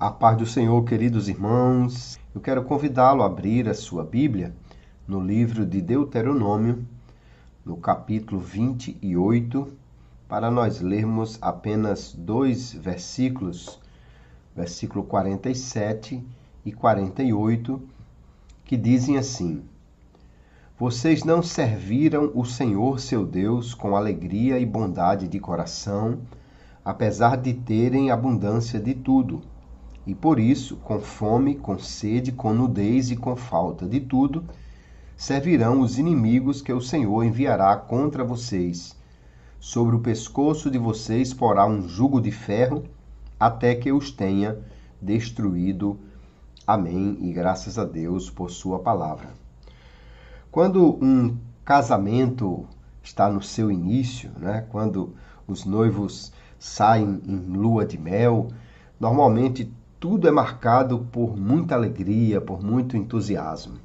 A paz do Senhor, queridos irmãos. Eu quero convidá-lo a abrir a sua Bíblia no livro de Deuteronômio, no capítulo 28, para nós lermos apenas 2 versículos, versículo 47 e 48, que dizem assim: Vocês não serviram o Senhor seu Deus com alegria e bondade de coração, apesar de terem abundância de tudo. E por isso, com fome, com sede, com nudez e com falta de tudo, servirão os inimigos que o Senhor enviará contra vocês. Sobre o pescoço de vocês porá um jugo de ferro, até que os tenha destruído. Amém. E graças a Deus por sua palavra. Quando um casamento está no seu início, quando os noivos saem em lua de mel, normalmente tudo é marcado por muita alegria, por muito entusiasmo.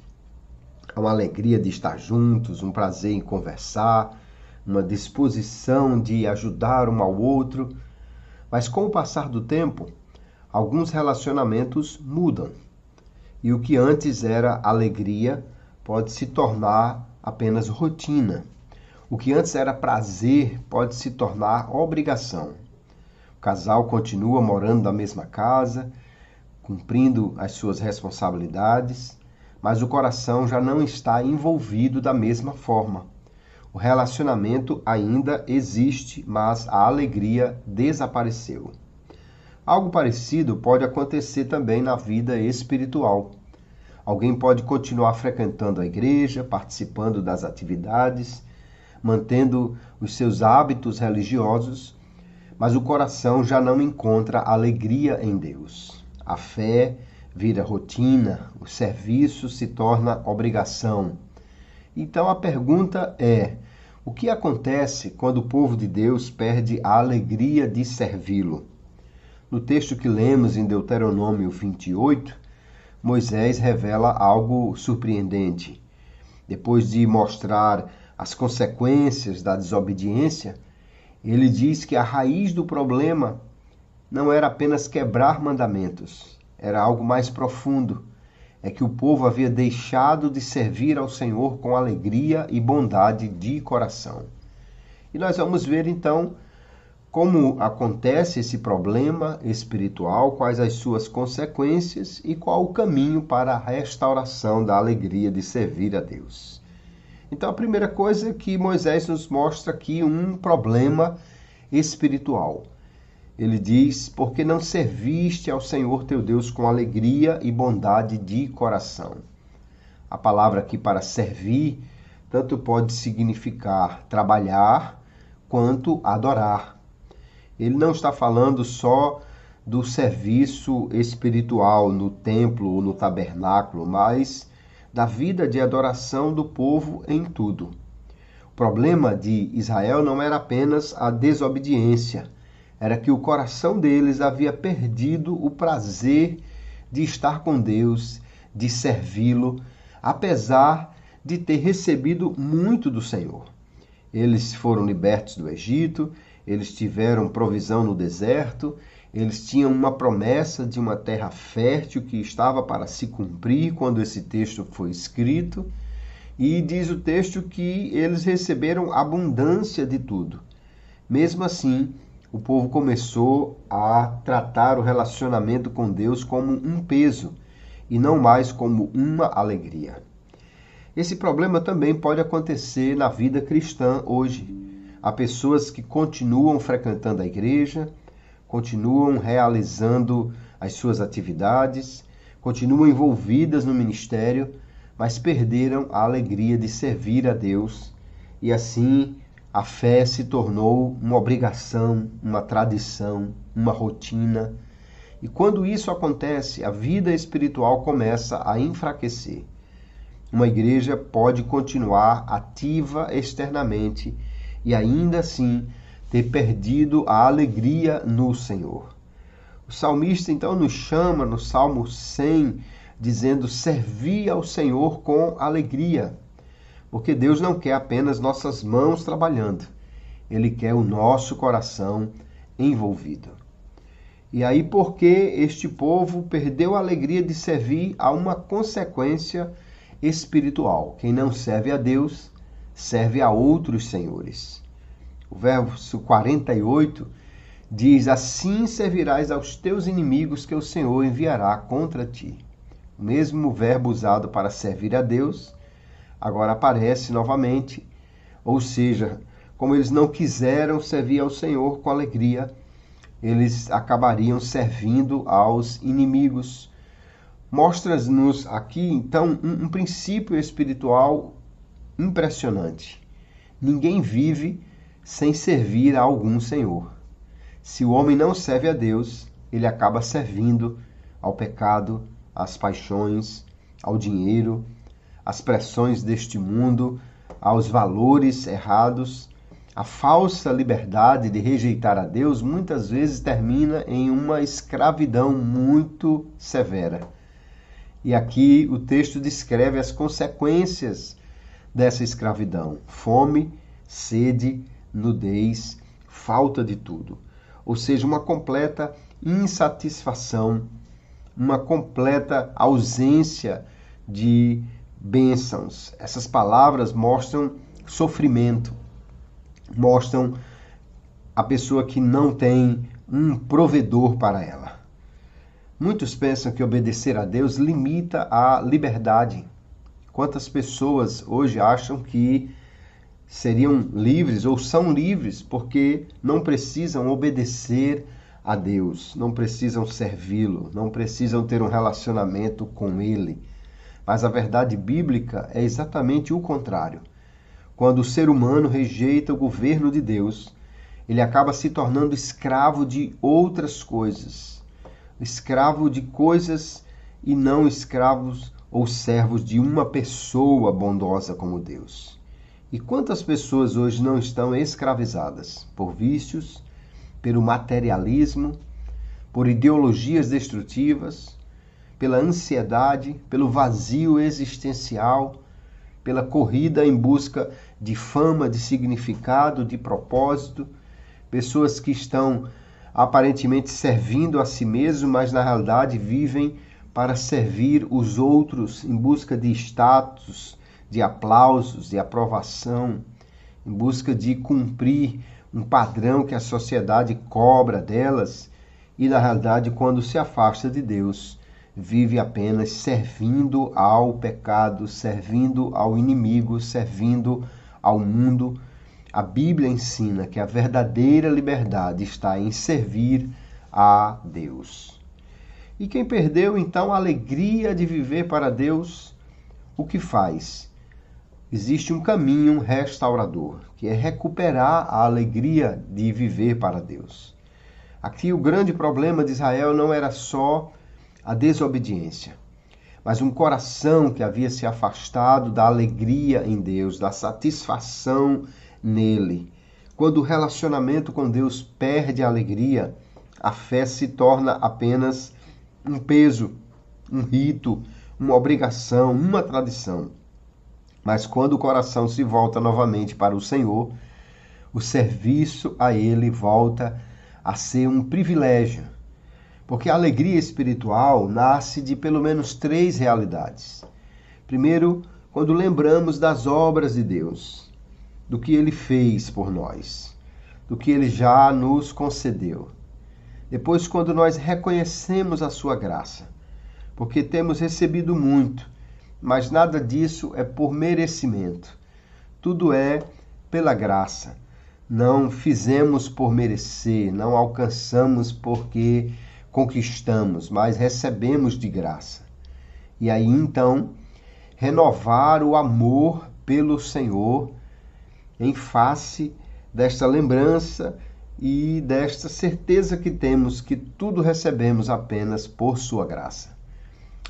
Há uma alegria de estar juntos, um prazer em conversar, uma disposição de ajudar um ao outro. Mas com o passar do tempo, alguns relacionamentos mudam. E o que antes era alegria pode se tornar apenas rotina. O que antes era prazer pode se tornar obrigação. O casal continua morando na mesma casa, cumprindo as suas responsabilidades, mas o coração já não está envolvido da mesma forma. O relacionamento ainda existe, mas a alegria desapareceu. Algo parecido pode acontecer também na vida espiritual. Alguém pode continuar frequentando a igreja, participando das atividades, mantendo os seus hábitos religiosos, mas o coração já não encontra alegria em Deus. A fé vira rotina, o serviço se torna obrigação. Então a pergunta é: o que acontece quando o povo de Deus perde a alegria de servi-lo? No texto que lemos em Deuteronômio 28, Moisés revela algo surpreendente. Depois de mostrar as consequências da desobediência, ele diz que a raiz do problema não era apenas quebrar mandamentos, era algo mais profundo. É que o povo havia deixado de servir ao Senhor com alegria e bondade de coração. E nós vamos ver então como acontece esse problema espiritual, quais as suas consequências e qual o caminho para a restauração da alegria de servir a Deus. Então a primeira coisa é que Moisés nos mostra aqui um problema espiritual. Ele diz: porque não serviste ao Senhor teu Deus com alegria e bondade de coração. A palavra aqui para servir tanto pode significar trabalhar quanto adorar. Ele não está falando só do serviço espiritual no templo ou no tabernáculo, mas da vida de adoração do povo em tudo. O problema de Israel não era apenas a desobediência, era que o coração deles havia perdido o prazer de estar com Deus, de servi-lo, apesar de ter recebido muito do Senhor. Eles foram libertos do Egito, eles tiveram provisão no deserto, eles tinham uma promessa de uma terra fértil que estava para se cumprir quando esse texto foi escrito, e diz o texto que eles receberam abundância de tudo. Mesmo assim, o povo começou a tratar o relacionamento com Deus como um peso e não mais como uma alegria. Esse problema também pode acontecer na vida cristã hoje. Há pessoas que continuam frequentando a igreja, continuam realizando as suas atividades, continuam envolvidas no ministério, mas perderam a alegria de servir a Deus e assim a fé se tornou uma obrigação, uma tradição, uma rotina. E quando isso acontece, a vida espiritual começa a enfraquecer. Uma igreja pode continuar ativa externamente e ainda assim ter perdido a alegria no Senhor. O salmista então nos chama no Salmo 100, dizendo: servi ao Senhor com alegria. Porque Deus não quer apenas nossas mãos trabalhando, Ele quer o nosso coração envolvido. E aí, porque este povo perdeu a alegria de servir, há uma consequência espiritual. Quem não serve a Deus, serve a outros senhores. O verso 48 diz: assim servirás aos teus inimigos que o Senhor enviará contra ti. O mesmo verbo usado para servir a Deus agora aparece novamente, ou seja, como eles não quiseram servir ao Senhor com alegria, eles acabariam servindo aos inimigos. Mostra-nos aqui, então, um princípio espiritual impressionante. Ninguém vive sem servir a algum Senhor. Se o homem não serve a Deus, ele acaba servindo ao pecado, às paixões, ao dinheiro, às pressões deste mundo, aos valores errados. A falsa liberdade de rejeitar a Deus muitas vezes termina em uma escravidão muito severa. E aqui o texto descreve as consequências dessa escravidão: fome, sede, nudez, falta de tudo. Ou seja, uma completa insatisfação, uma completa ausência de bênçãos. Essas palavras mostram sofrimento, mostram a pessoa que não tem um provedor para ela. Muitos pensam que obedecer a Deus limita a liberdade. Quantas pessoas hoje acham que seriam livres ou são livres porque não precisam obedecer a Deus, não precisam servi-lo, não precisam ter um relacionamento com Ele. Mas a verdade bíblica é exatamente o contrário. Quando o ser humano rejeita o governo de Deus, ele acaba se tornando escravo de outras coisas. Escravo de coisas e não escravos ou servos de uma pessoa bondosa como Deus. E quantas pessoas hoje não estão escravizadas por vícios, pelo materialismo, por ideologias destrutivas, pela ansiedade, pelo vazio existencial, pela corrida em busca de fama, de significado, de propósito, pessoas que estão aparentemente servindo a si mesmos, mas na realidade vivem para servir os outros em busca de status, de aplausos, de aprovação, em busca de cumprir um padrão que a sociedade cobra delas e na realidade quando se afasta de Deus, vive apenas servindo ao pecado, servindo ao inimigo, servindo ao mundo. A Bíblia ensina que a verdadeira liberdade está em servir a Deus. E quem perdeu, então, a alegria de viver para Deus, o que faz? Existe um caminho restaurador, que é recuperar a alegria de viver para Deus. Aqui o grande problema de Israel não era só a desobediência, mas um coração que havia se afastado da alegria em Deus, da satisfação nele. Quando o relacionamento com Deus perde a alegria, a fé se torna apenas um peso, um rito, uma obrigação, uma tradição. Mas quando o coração se volta novamente para o Senhor, o serviço a Ele volta a ser um privilégio. Porque a alegria espiritual nasce de pelo menos 3 realidades. Primeiro, quando lembramos das obras de Deus, do que Ele fez por nós, do que Ele já nos concedeu. Depois, quando nós reconhecemos a sua graça, porque temos recebido muito, mas nada disso é por merecimento. Tudo é pela graça. Não fizemos por merecer, não alcançamos porque conquistamos, mas recebemos de graça. E aí, então, renovar o amor pelo Senhor em face desta lembrança e desta certeza que temos que tudo recebemos apenas por sua graça.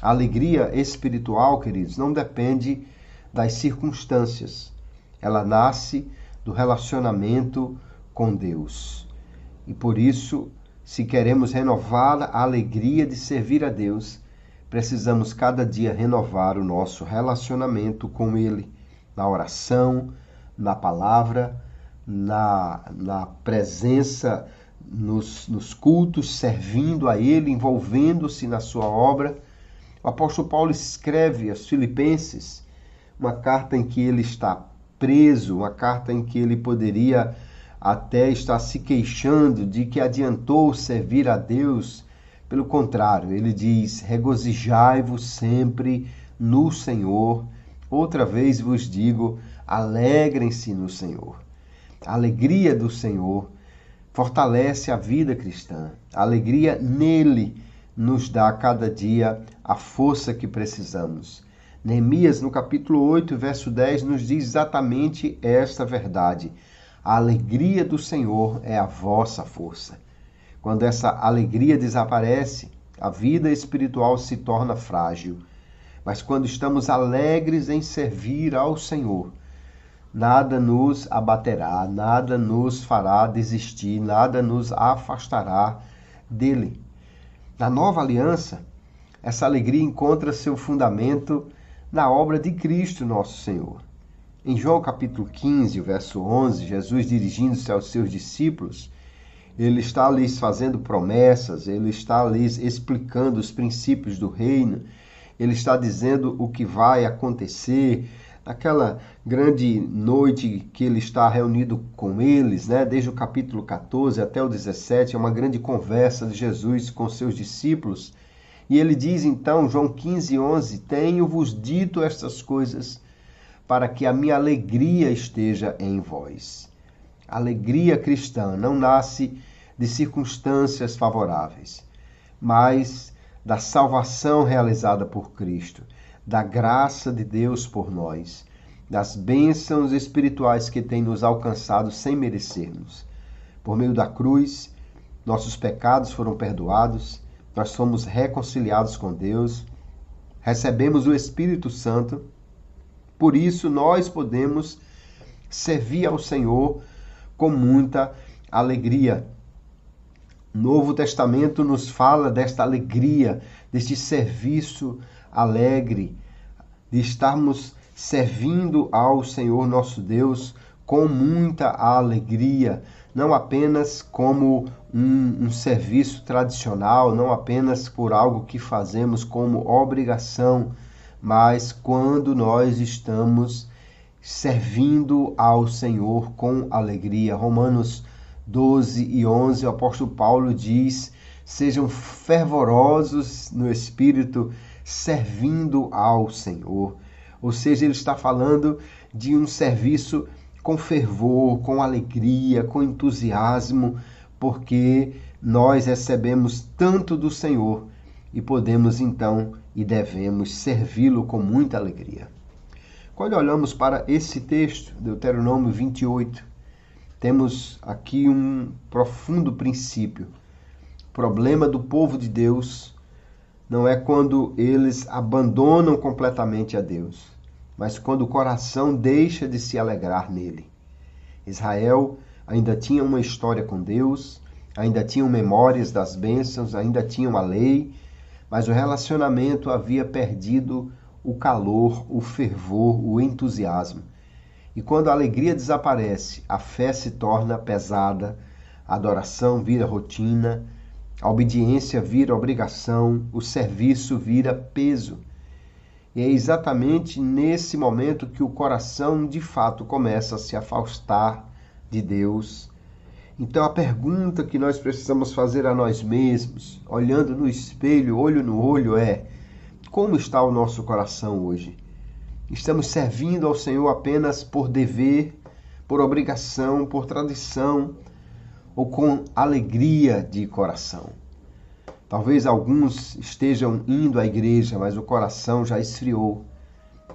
A alegria espiritual, queridos, não depende das circunstâncias. Ela nasce do relacionamento com Deus. E por isso, se queremos renovar a alegria de servir a Deus, precisamos cada dia renovar o nosso relacionamento com Ele, na oração, na palavra, na presença nos cultos, servindo a Ele, envolvendo-se na sua obra. O apóstolo Paulo escreve aos Filipenses uma carta em que ele está preso, uma carta em que ele poderia até estar se queixando de que adiantou servir a Deus. Pelo contrário, ele diz: regozijai-vos sempre no Senhor. Outra vez vos digo, alegrem-se no Senhor. A alegria do Senhor fortalece a vida cristã. A alegria nele nos dá cada dia a força que precisamos. Neemias, no capítulo 8, verso 10, nos diz exatamente esta verdade. A alegria do Senhor é a vossa força. Quando essa alegria desaparece, a vida espiritual se torna frágil. Mas quando estamos alegres em servir ao Senhor, nada nos abaterá, nada nos fará desistir, nada nos afastará dele. Na nova aliança, essa alegria encontra seu fundamento na obra de Cristo, nosso Senhor. Em João capítulo 15, verso 11, Jesus, dirigindo-se aos seus discípulos, ele está lhes fazendo promessas, ele está lhes explicando os princípios do reino, ele está dizendo o que vai acontecer. Naquela grande noite que ele está reunido com eles, desde o capítulo 14 até o 17, é uma grande conversa de Jesus com seus discípulos. E ele diz então, João 15, 11, tenho-vos dito estas coisas para que a minha alegria esteja em vós. A alegria cristã não nasce de circunstâncias favoráveis, mas da salvação realizada por Cristo, da graça de Deus por nós, das bênçãos espirituais que tem nos alcançado sem merecermos. Por meio da cruz, nossos pecados foram perdoados, nós fomos reconciliados com Deus, recebemos o Espírito Santo, por isso nós podemos servir ao Senhor com muita alegria. O Novo Testamento nos fala desta alegria, deste serviço alegre, de estarmos servindo ao Senhor nosso Deus com muita alegria, não apenas como um serviço tradicional, não apenas por algo que fazemos como obrigação, mas quando nós estamos servindo ao Senhor com alegria. Romanos 12 e 11, o apóstolo Paulo diz: sejam fervorosos no Espírito, servindo ao Senhor. Ou seja, ele está falando de um serviço com fervor, com alegria, com entusiasmo, porque nós recebemos tanto do Senhor e podemos então e devemos servi-lo com muita alegria. Quando olhamos para esse texto, Deuteronômio 28, temos aqui um profundo princípio. O problema do povo de Deus não é quando eles abandonam completamente a Deus, mas quando o coração deixa de se alegrar nele. Israel ainda tinha uma história com Deus, ainda tinham memórias das bênçãos, ainda tinham a lei, mas o relacionamento havia perdido o calor, o fervor, o entusiasmo. E quando a alegria desaparece, a fé se torna pesada, a adoração vira rotina, a obediência vira obrigação, o serviço vira peso. E é exatamente nesse momento que o coração, de fato, começa a se afastar de Deus. Então a pergunta que nós precisamos fazer a nós mesmos, olhando no espelho, olho no olho, é: como está o nosso coração hoje? Estamos servindo ao Senhor apenas por dever, por obrigação, por tradição, ou com alegria de coração? Talvez alguns estejam indo à igreja, mas o coração já esfriou.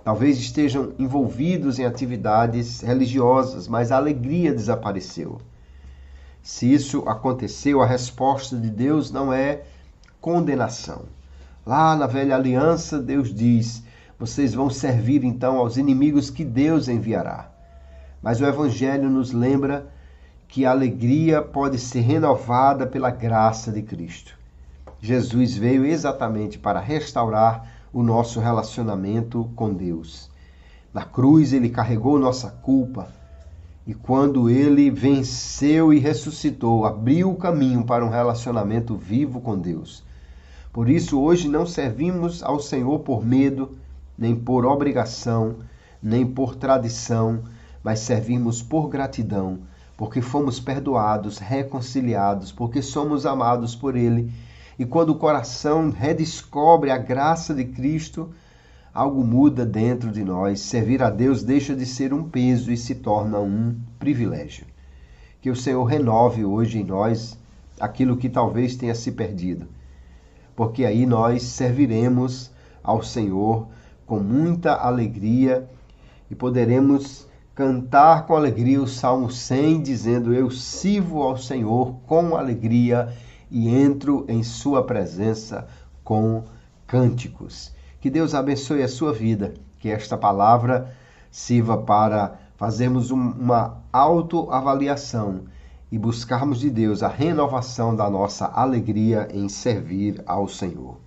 Talvez estejam envolvidos em atividades religiosas, mas a alegria desapareceu. Se isso aconteceu, a resposta de Deus não é condenação. Lá na velha aliança, Deus diz: vocês vão servir então aos inimigos que Deus enviará. Mas o Evangelho nos lembra que a alegria pode ser renovada pela graça de Cristo. Jesus veio exatamente para restaurar o nosso relacionamento com Deus. Na cruz, ele carregou nossa culpa. E quando ele venceu e ressuscitou, abriu o caminho para um relacionamento vivo com Deus. Por isso, hoje não servimos ao Senhor por medo, nem por obrigação, nem por tradição, mas servimos por gratidão, porque fomos perdoados, reconciliados, porque somos amados por Ele. E quando o coração redescobre a graça de Cristo, algo muda dentro de nós. Servir a Deus deixa de ser um peso e se torna um privilégio. Que o Senhor renove hoje em nós aquilo que talvez tenha se perdido, porque aí nós serviremos ao Senhor com muita alegria e poderemos cantar com alegria o Salmo 100, dizendo: eu sirvo ao Senhor com alegria e entro em sua presença com cânticos. Que Deus abençoe a sua vida, que esta palavra sirva para fazermos uma autoavaliação e buscarmos de Deus a renovação da nossa alegria em servir ao Senhor.